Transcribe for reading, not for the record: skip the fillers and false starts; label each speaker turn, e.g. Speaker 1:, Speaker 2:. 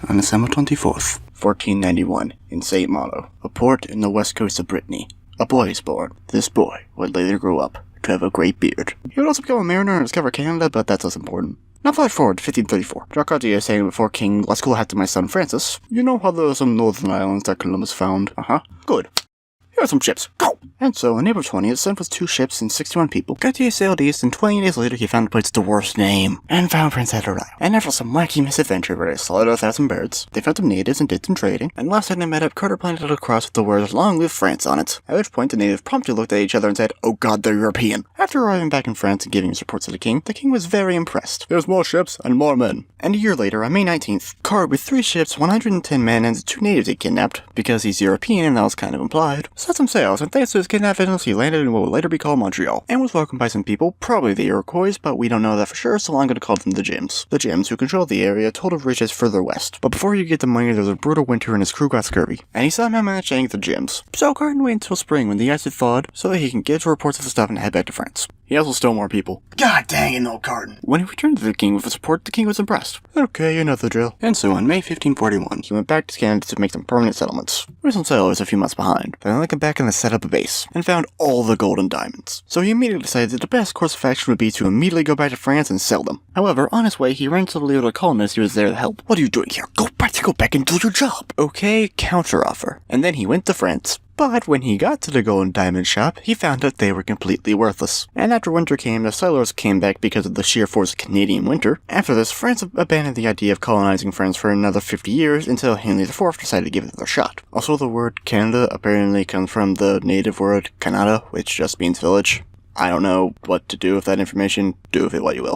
Speaker 1: on December 24th, 1491, in St. Malo, a port in the west coast of Brittany. A boy is born. This boy would later grow up to have a great beard. He would also become a mariner and discover Canada, but that's less important. Now flash forward to 1534. Jacque Cartier is saying before King, let's go ahead to my son Francis. You know how there are some northern islands that Columbus found? Good. Here are some ships. Go! And so, in April 20th, sent with 2 ships and 61 people. Cartier sailed east, and 20 days later he found a place with the worst name, and found Prince Edward Island. And after some wacky misadventure where they slaughtered 1,000 birds, they found some natives and did some trading, and last time they met up, Carter planted a cross with the words, "Long live France" on it. At which point the natives promptly looked at each other and said, "Oh god, they're European." After arriving back in France and giving his reports to the king was very impressed. There's more ships and more men. And a year later, on May 19th, Carter with 3 ships, 110 men, and 2 natives he kidnapped, because he's European and that was kind of implied, set some sails, and thanks to his kidnapping, he landed in what will later be called Montreal, and was welcomed by some people, probably the Iroquois, but we don't know that for sure, so I'm going to call them the Jims. The Jims, who controlled the area, told of riches further west, but before you get the money, there was a brutal winter and his crew got scurvy, and he somehow managed to hang the Jims. So Carter waited until spring when the ice had thawed, so that he can get reports of the stuff and head back to France. He also stole more people. God dang it, old Carton! When he returned to the king with his report, the king was impressed. Okay, you know the drill. And so on May 1541, he went back to Canada to make some permanent settlements. We were some settlers a few months behind, but then they came back and they set up a base, and found all the gold and diamonds. So he immediately decided that the best course of action would be to immediately go back to France and sell them. However, on his way, he ran into the little colonist who was there to help. What are you doing here? Go back and do your job! Okay, counteroffer. And then he went to France. But when he got to the gold and diamond shop, he found that they were completely worthless. And after winter came, the settlers came back because of the sheer force of Canadian winter. After this, France abandoned the idea of colonizing France for another 50 years until Henry IV decided to give it another shot. Also, the word Canada apparently comes from the native word Canada, which just means village. I don't know what to do with that information. Do with it what you will.